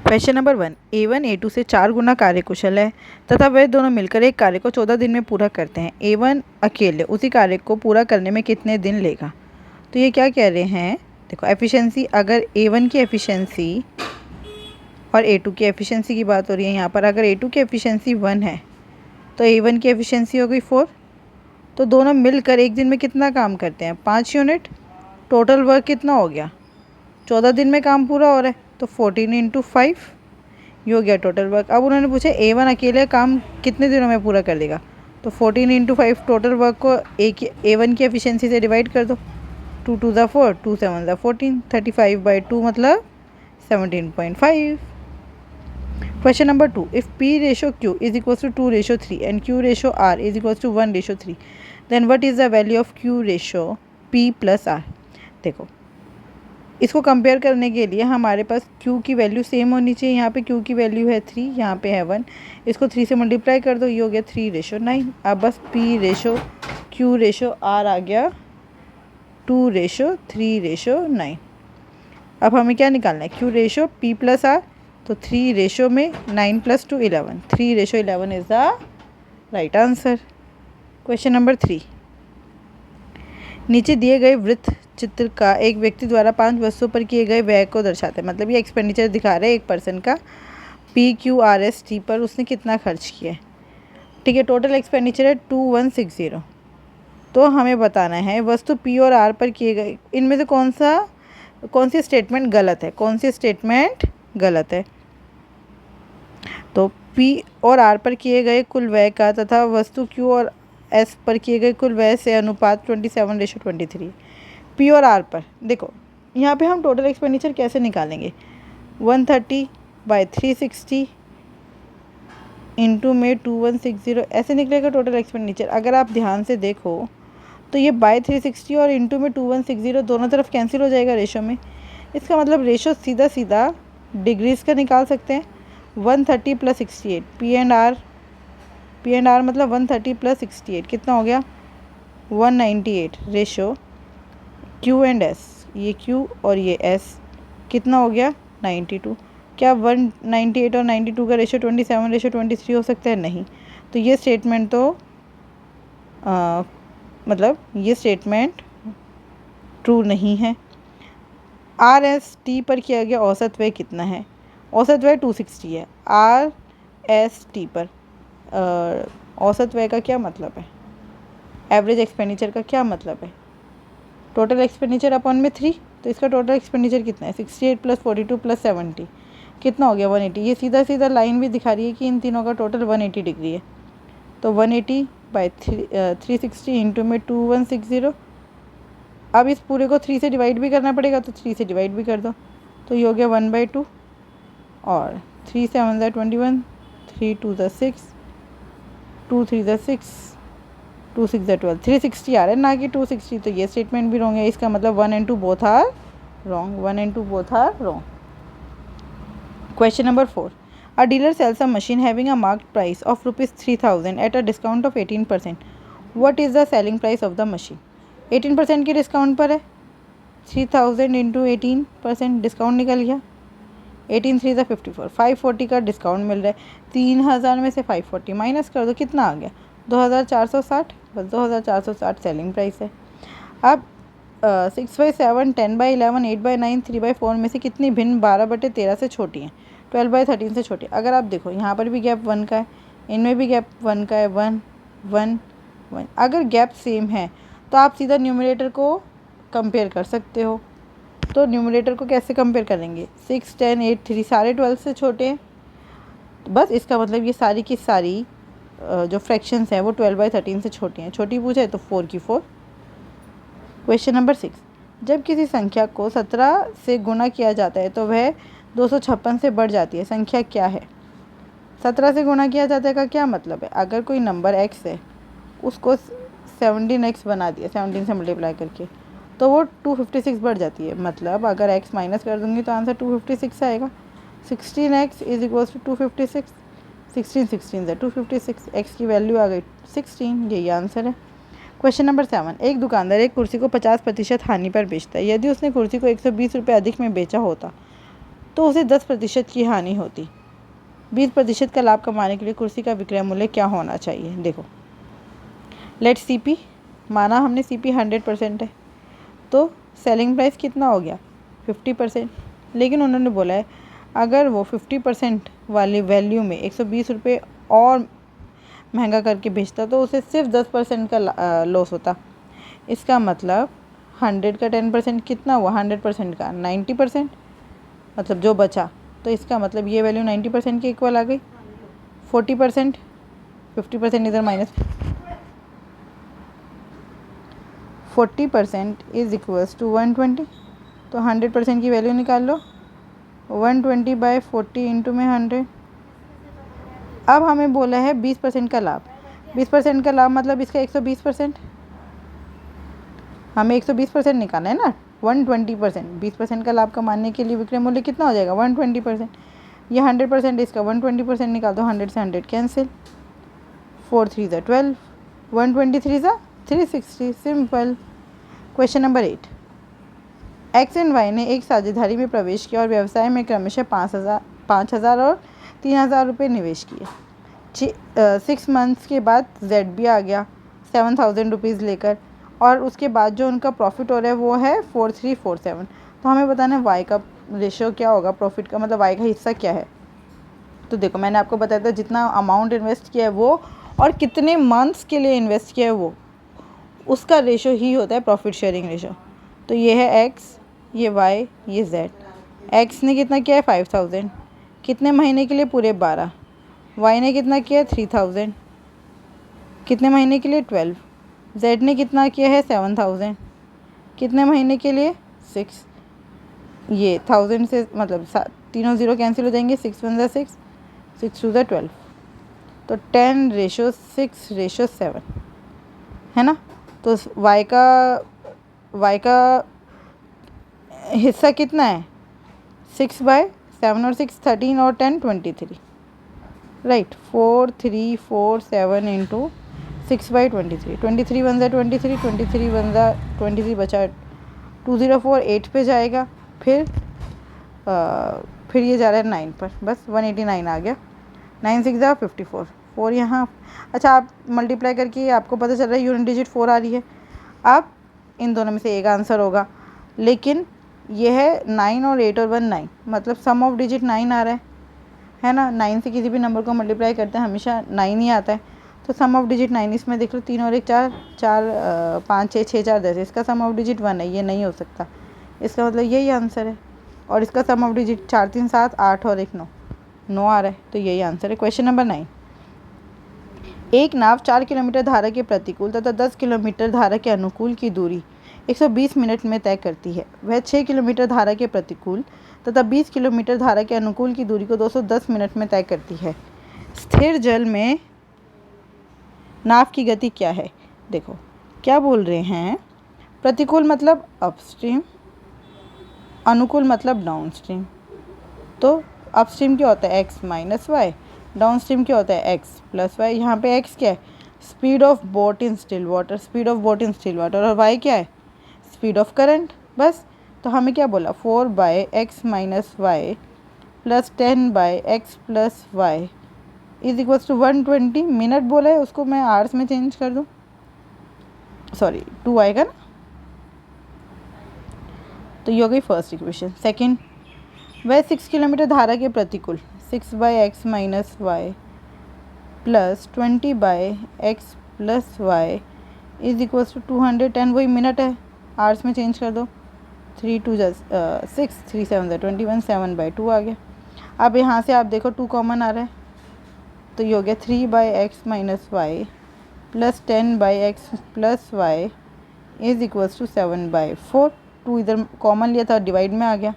Question number 1, A1 A2 से 4 गुना कार्यकुशल है तथा वे दोनों मिलकर एक कार्य को 14 दिन में पूरा करते हैं। A1 अकेले उसी कार्य को पूरा करने में कितने दिन लेगा? तो ये क्या कह रहे हैं, देखो एफिशिएंसी, अगर A1 की एफिशिएंसी और A2 की एफिशिएंसी की बात हो रही है यहाँ पर, अगर A2 की एफिशिएंसी 1 है तो A1 की एफिशिएंसी हो गई 4, तो दोनों मिलकर एक दिन में कितना काम करते हैं? 5 यूनिट। टोटल वर्क कितना हो गया? 14 दिन में काम पूरा हो रहा है, तो 14 × 5 ये हो गया टोटल वर्क। अब उन्होंने पूछा A1 अकेले काम कितने दिनों में पूरा कर देगा, तो 14 × 5 टोटल वर्क को A1 की एफिशिएंसी से डिवाइड कर दो। 2 × 2 = 4, 2 × 7 = 14, 35/2 मतलब 17.5। Question number 2, if P/Q = 2/3 and Q/R = 1/3, then what is the value of Q/P + R? देखो इसको कंपेयर करने के लिए हमारे पास Q की वैल्यू सेम होनी चाहिए। यहाँ पे Q की वैल्यू है 3, यहाँ पे है 1, इसको 3 से मल्टीप्लाई कर दो, ये हो गया 3/9। अब बस P/Q/R आ गया 2/3/9। अब हमें क्या निकालना है? Q/P + R, तो 3 में 9 + 2 11, 3/11 is the right answer. Question number 3, नीचे दिए गए वृत्त चित्र का एक व्यक्ति द्वारा 5 वस्तुओं पर किए गए व्यय को दर्शाता है। मतलब ये एक्सपेंडिचर दिखा रहा है एक पर्सन का, PQRST पर उसने कितना खर्च किया है। ठीक है, टोटल एक्सपेंडिचर है 2160। तो हमें बताना है वस्तु P और R पर किए गए, इनमें से कौन सी स्टेटमेंट गलत है? कौन सी स्टेटमेंट गलत है? तो P और R पर किए गए कुल व्यय का तथा वस्तु Q और S पर किए गए कुल व्यय से अनुपात 27/23। P और R पर देखो, यहाँ पे हम टोटल एक्सपेंडिचर कैसे निकालेंगे? 130/360 इंटू में 2160 ऐसे निकलेगा टोटल एक्सपेंडिचर। अगर आप ध्यान से देखो तो ये बाय 360 और इंटू में 2160 दोनों तरफ कैंसिल हो जाएगा रेशो में। इसका मतलब रेशो सीधा सीधा डिग्रीज का निकाल सकते हैं। 130 + 68 P एंड आर मतलब 130 + 68 कितना हो गया? 198। रेशो Q एंड S, ये Q और ये S कितना हो गया? 92। क्या 198 और 92 का रेशो 27/23 हो सकता है? नहीं। तो ये स्टेटमेंट तो मतलब ये स्टेटमेंट ट्रू नहीं है। RST पर किया गया औसत व्यय कितना है? औसत व्यय 260 है। RST पर औसत व्यय का क्या मतलब है? एवरेज एक्सपेंडिचर का क्या मतलब है? टोटल एक्सपेंडिचर अपॉन में 3, तो इसका टोटल एक्सपेंडिचर कितना है? 68 + 42 + 70 कितना हो गया? 180। ये सीधा सीधा लाइन भी दिखा रही है कि इन तीनों का टोटल 180 डिग्री है। तो 180/360 इंटू में 2160। अब इस पूरे को 3 से डिवाइड भी करना पड़ेगा, तो 3 से डिवाइड भी कर दो, तो ये हो गया 1/2 और 3 × 7 = 21, 3 × 2 = 6, 2 × 3 = 6, 2 × 6 = 12, 360 आ रहा है ना कि 260। तो ये स्टेटमेंट भी रॉन्ग है। इसका मतलब 1 and 2 both are wrong. 1 and 2 both are wrong. Question number 4, a dealer sells a machine having a marked price of ₹3000 at a discount of 18%। What is the selling price of the machine? 18% के discount पर है। 3000 × 18% discount निकल गया। 18 × 3 = 54, 540 का discount मिल रहा है। 3000 में से 540 माइनस कर दो, कितना आ गया? 2460। बस 2460 सेलिंग प्राइस है। अब 6/7, 10/11, 8/9, 3/4 में से कितनी भिन्न 12/13 से छोटी हैं? 12/13 से छोटी। अगर आप देखो यहाँ पर भी गैप 1 का है, इनमें भी गैप 1 का है, 1 1 1। अगर गैप सेम है तो आप सीधा न्यूमरेटर को कंपेयर कर सकते हो। तो न्यूमरेटर को कैसे कंपेयर करेंगे? 6, 10, 8, 3 सारे 12 से छोटे हैं। तो बस इसका मतलब ये सारी की सारी जो फ्रैक्शंस हैं वो 12/13 से छोटी हैं। छोटी पूछे तो 4 की 4। क्वेश्चन नंबर 6, जब किसी संख्या को 17 से गुणा किया जाता है तो वह 256 से बढ़ जाती है। संख्या क्या है? 17 से गुणा किया जाता है का क्या मतलब है? अगर कोई नंबर x है उसको 17x बना दिया 17 से मल्टीप्लाई करके, तो वो 256 बढ़ जाती है। मतलब अगर x माइनस कर दूंगी तो आंसर 256 आएगा। 16x = 256, 16 16 = 256, x की वैल्यू आ गई 16। यही आंसर है। क्वेश्चन नंबर 7, एक दुकानदार एक कुर्सी को 50% हानि पर बेचता है। यदि उसने कुर्सी को 120 रुपये अधिक में बेचा होता तो उसे 10% की हानि होती। 20% का लाभ कमाने के लिए कुर्सी का विक्रय मूल्य क्या होना चाहिए? देखो, लेट CP, माना हमने CP 100% है, तो सेलिंग प्राइस कितना हो गया? 50%। लेकिन उन्होंने बोला है अगर वो 50% वाली वैल्यू में 120 रुपये और महंगा करके बेचता तो उसे सिर्फ 10% का लॉस होता। इसका मतलब 100 का 10% कितना हुआ? 100% का 90%, मतलब जो बचा। तो इसका मतलब ये वैल्यू 90% के इक्वल आ गई। 40%, 50% इधर माइनस, 40% इज इक्वल्स टू 120। तो 100% की वैल्यू निकाल लो, 120/40 इंटू में 100। अब हमें बोला है 20% का लाभ। 20% का लाभ मतलब इसका 120%, हमें 120% निकालना है ना। 120%, 20% का लाभ कमाने के लिए विक्रय मूल्य कितना हो जाएगा? 120%। ये 100% इसका 120% निकाल दो, 100 से 100 कैंसिल, 4 3 ज़ा 12, 123 ज़ा 360, simple. Question number 8, x and y ने एक साझेदारी में प्रवेश किया और व्यवसाय में क्रमशः 5,000 और 3,000 रुपये निवेश किए। 6 मंथ्स के बाद जेड भी आ गया 7,000 रुपीज़ लेकर, और उसके बाद जो उनका प्रॉफिट हो रहा है वो है 4347। तो हमें बताना है वाई का रेशियो क्या होगा प्रॉफिट का, मतलब वाई का हिस्सा क्या है। तो देखो, मैंने आपको बताया था जितना अमाउंट इन्वेस्ट किया है वो और कितने मंथ्स के लिए इन्वेस्ट किया है वो, उसका रेशो ही होता है प्रॉफिट शेयरिंग रेशो। तो ये है एक्स, ये वाई, ये जेड। एक्स ने कितना किया है? 5,000। कितने महीने के लिए? पूरे 12। वाई ने कितना किया है? 3,000। कितने महीने के लिए? 12। जेड ने कितना किया है? 7,000। कितने महीने के लिए? 6। ये 1000 से मतलब तीनों ज़ीरो कैंसिल हो जाएंगे, 6 1 ज़ा 6, 6 2 ज़ा 12। तो 10:6:7 है ना। तो वाई का हिस्सा कितना है? 6/7 और 6 13 और 10 23, राइट। 4347 इंटू 6/23, 23 1 ज़ा 23, 23 1 ज़ा 23 बचा 2048 पे जाएगा। फिर ये जा रहा है 9 पर, बस 189 आ गया। 9 6 ज़ा 54, 4 यहाँ। अच्छा, आप मल्टीप्लाई करके आपको पता चल रहा है यूनिट डिजिट 4 आ रही है। अब इन दोनों में से एक आंसर होगा, लेकिन यह है 9 और 8 और 1 9, मतलब सम ऑफ डिजिट 9 आ रहा है ना। 9 से किसी भी नंबर को मल्टीप्लाई करते हैं हमेशा 9 ही आता है। तो सम ऑफ डिजिट 9, इसमें देख लो 3 और 1 4, 4 5 6 6 4 10, इसका सम ऑफ डिजिट 1 है, ये नहीं हो सकता। इसका मतलब यही आंसर है। और इसका सम ऑफ डिजिट 4 3 7 8 और 1 9, 9 आ रहा है, तो यही आंसर है। क्वेश्चन नंबर 9, एक नाव 4 किलोमीटर धारा के प्रतिकूल तथा 10 किलोमीटर धारा के अनुकूल की दूरी 120 मिनट में तय करती है। वह 6 किलोमीटर धारा के प्रतिकूल तथा 20 किलोमीटर धारा के अनुकूल की दूरी को 210 मिनट में तय करती है। स्थिर जल में नाव की गति क्या है? देखो क्या बोल रहे हैं, प्रतिकूल मतलब अपस्ट्रीम, अनुकूल मतलब डाउनस्ट्रीम। तो अपस्ट्रीम क्या होता है? x माइनस वाई, डाउनस्ट्रीम क्या होता है? x plus y. यहाँ पे x क्या है? Speed of boat in still water, speed of boat in still water, और y क्या है? Speed of current. बस, तो हमें क्या बोला? 4/x minus y plus 10/x plus y is equals to 120 minute बोला है, उसको मैं आवर्स में चेंज कर दूँ, सॉरी 2 आएगा ना। तो ये हो गई फर्स्ट इक्वेशन। सेकेंड, वह 6 किलोमीटर धारा के प्रतिकूल 6/x minus y plus 20/x plus y is equals to 210, वही मिनट है, आवर्स में चेंज कर दो। 3 2 6, 3 7 21, 7/2 आ गया। अब यहाँ से आप देखो 2 कॉमन आ रहा है, तो ये हो गया 3/x minus y plus 10/x plus y is equals to 7/4। 2 इधर कॉमन लिया था, डिवाइड में आ गया,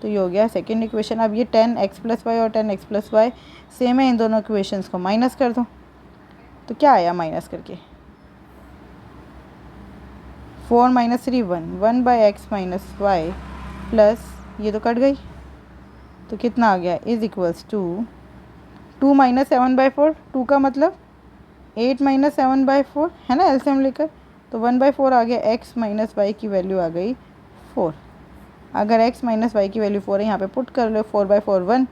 तो ये हो गया सेकेंड इक्वेशन। अब ये 10x प्लस वाई और 10x प्लस वाई सेम है, इन दोनों इक्वेशंस को माइनस कर दो, तो क्या आया माइनस करके? 4 - 3 1, 1/x माइनस वाई प्लस ये तो कट गई, तो कितना आ गया? इज इक्वल्स टू 2 - 7/4, 2 का मतलब 8 - 7/4 है ना, एलसीएम लेकर, तो 1/4 आ गया। x माइनस वाई की वैल्यू आ गई 4। अगर x माइनस वाई की वैल्यू 4 है, यहाँ पे पुट कर लो 4/4 1,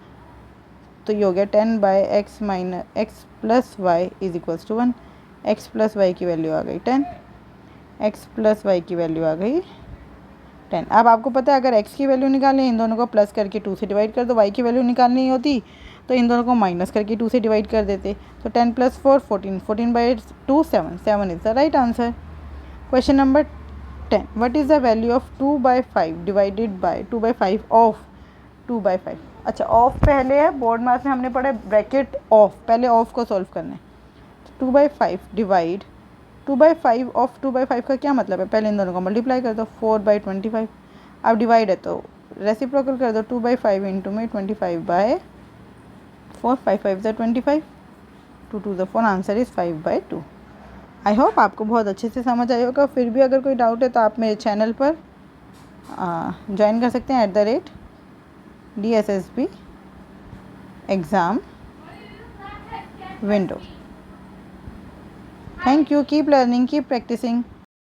तो ये हो गया 10/x minus x plus y is equals to 1। X plus y की वैल्यू आ गई 10, एक्स प्लस वाई की वैल्यू आ गई 10। अब आपको पता है अगर x की वैल्यू निकालनी, इन दोनों को प्लस करके 2 से डिवाइड कर दो। y की वैल्यू निकालनी होती तो इन दोनों को माइनस करके 2 से डिवाइड कर देते। तो 10 + 4 14, 14/2 7, 7 is the right answer. Question number 10, what is the value of 2/5 divided by 2/5 of 2/5। अच्छा, ऑफ पहले है, बोर्ड मैथ्स में हमने पढ़ा ब्रैकेट ऑफ, पहले ऑफ को सॉल्व करना है। 2/5 डिवाइड 2/5 ऑफ 2/5 का क्या मतलब है, पहले इन दोनों को मल्टीप्लाई कर दो 4/25। अब डिवाइड है तो रेसिप्रोकल कर दो, 2/5 इंटू में 25/4, 5/5 = 25, 2 2 = 4, आंसर इज़ 5/2। आई होप आपको बहुत अच्छे से समझ आया होगा। फिर भी अगर कोई डाउट है तो आप मेरे चैनल पर ज्वाइन कर सकते हैं @DSSB exam window. Thank you. Keep learning, keep practicing.